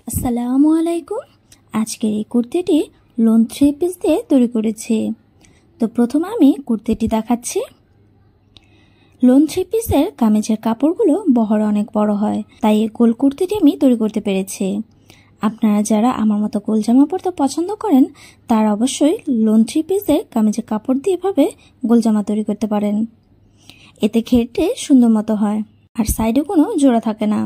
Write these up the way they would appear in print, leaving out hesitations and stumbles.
আসসালামু আলাইকুম। আজকের এই কুর্তিটি লোন 3 পিস দিয়ে তৈরি করেছি। তো প্রথমে আমি কুর্তিটি দেখাচ্ছি। লোন 3 পিসের কামিজের কাপড়গুলো বহর অনেক বড় হয়, তাই এই গোল কুর্তিটি আমি তৈরি করতে পেরেছি। আপনারা যারা আমার মতো গোল জামা পরতে পছন্দ করেন তারা অবশ্যই লোন 3 পিসের কামিজের কাপড় দিয়ে এভাবে গোল জামা তৈরি করতে পারেন। এতে ঘেরতে সুন্দর মতো হয় আর সাইডে কোনো জোড়া থাকে না।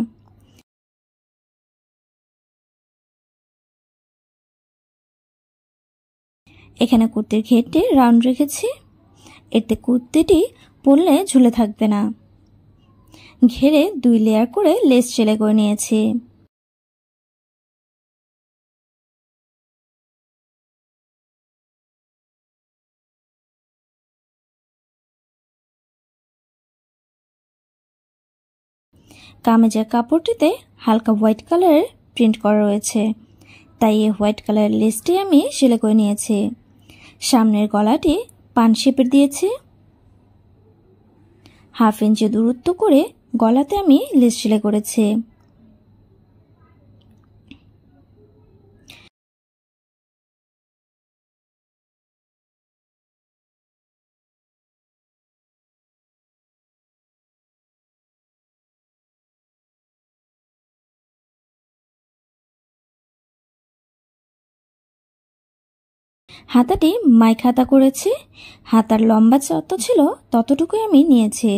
এখানে কুর্তির ঘেরটি রাউন্ড রেখেছি, এতে কুর্তিটি পরলে ঝুলে থাকবে না। ঘেরে 2 লেয়ার করে লেস সেলাই করে নিয়েছি। কামিজের কাপড়টিতে হালকা হোয়াইট কালারের প্রিন্ট করা রয়েছে, তাই এই হোয়াইট কালারের লেসটি আমি সেলাই করে নিয়েছি। সামনের গলাটি পান শেপের দিয়েছি। 1/2 ইঞ্চি দূরত্ব করে গলাতে আমি লেস সেলাই করেছি। হাতাটি মাইক হাতা করেছি। হাতার লম্বা যত ছিল ততটুকুই আমি নিয়েছি।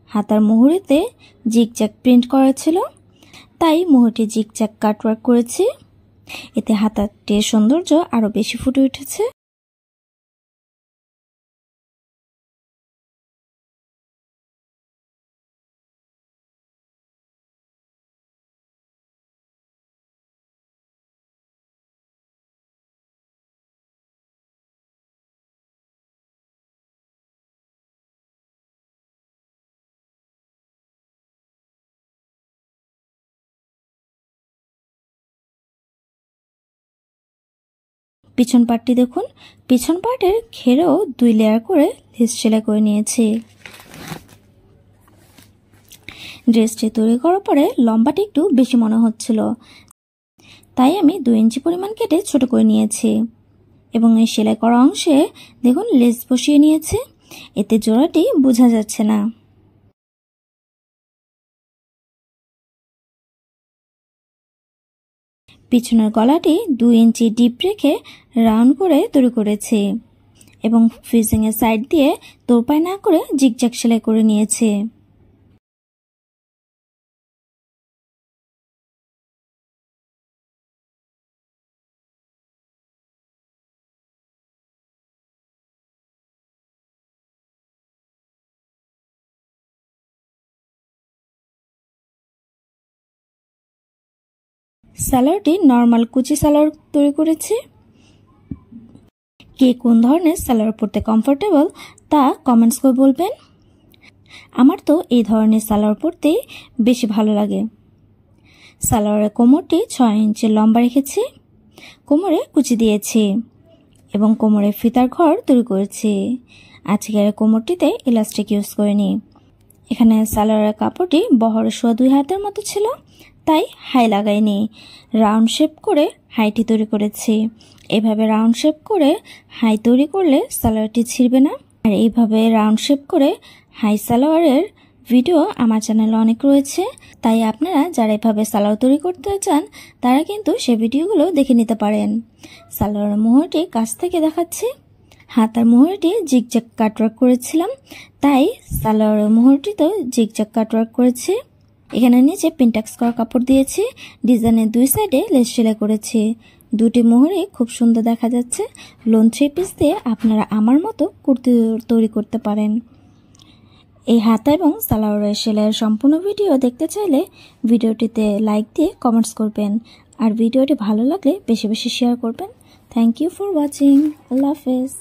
হাতার মুহুরিতে জিগজ্যাগ প্রিন্ট করা ছিল, তাই মুহুরিটি জিগজ্যাগ কাটওয়ার্ক করেছি। এতে হাতাটির সৌন্দর্য আরো বেশি ফুটে উঠেছে। পিছন পার্টটি দেখুন, পিছন পার্টের ঘেরেও 2 লেয়ার করে লেস সেলাই করে নিয়েছি। ড্রেসটি তৈরি করার পরে লম্বাটি একটু বেশি মনে হচ্ছিল, তাই আমি 2 ইঞ্চি পরিমাণ কেটে ছোট করে নিয়েছি এবং এই সেলাই করা অংশে দেখুন লেস বসিয়ে নিয়েছি। এতে জোড়াটি বোঝা যাচ্ছে না। পিছনের গলাটি 2 ইঞ্চি ডিপ রেখে রাউন্ড করে তৈরি করেছি এবং ফিজিং এর সাইড দিয়ে তোরপাই না করে জিগজ্যাগ সেলাই করে নিয়েছি। সালোয়ারটি নরমাল কুচি সালোয়ার তৈরি করেছি। কে কোন ধরনের সালোয়ার পরতে কমফোর্টেবল তা কমেন্টস করে বলবেন। আমার তো এই ধরনের সালোয়ার পরতে বেশি ভালো লাগে। সালোয়ারের কোমরটি 6 ইঞ্চি লম্বা রেখেছি, কোমরে কুচি দিয়েছি এবং কোমরে ফিতার ঘর তৈরি করেছি। আজকের কোমরটিতে ইলাস্টিক ইউজ করিনি। এখানে সালোয়ারের কাপড়টি বহর 2.5 হাতের মতো ছিল, তাই হাই লাগাইনি। রাউন্ড শেপ করে হাইটি তৈরি করেছি। এভাবে রাউন্ড শেপ করে হাই তৈরি করলে সালোয়ারটি ছিঁড়বে না। আর এইভাবে রাউন্ড শেপ করে হাই সালোয়ারের ভিডিও আমার চ্যানেলে অনেক রয়েছে, তাই আপনারা যারা এভাবে সালোয়ার তৈরি করতে চান তারা কিন্তু সেই ভিডিওগুলো দেখে নিতে পারেন। সালোয়ারের মোহরটি কাছ থেকে দেখাচ্ছি। হাতার মোহরটি জিগজ্যাগ কাটওয়ার্ক করেছিলাম, তাই সালোয়ারের মোহরটিতেও জিগজ্যাগ কাটওয়ার্ক করেছি। এখানে নিচে পিনটাক্স করা কাপড় দিয়েছি, ডিজাইনের 2 সাইডে লেস সেলাই করেছি। 2টি মোহরে খুব সুন্দর দেখা যাচ্ছে। লোন 3 পিস দিয়ে আপনারা আমার মতো কুর্তি তৈরি করতে পারেন। এই হাতা এবং সালোয়ারের সেলাইয়ের সম্পূর্ণ ভিডিও দেখতে চাইলে ভিডিওটিতে লাইক দিয়ে কমেন্টস করবেন আর ভিডিওটি ভালো লাগলে বেশি বেশি শেয়ার করবেন। Thank you for watching. আল্লাহ হাফেজ।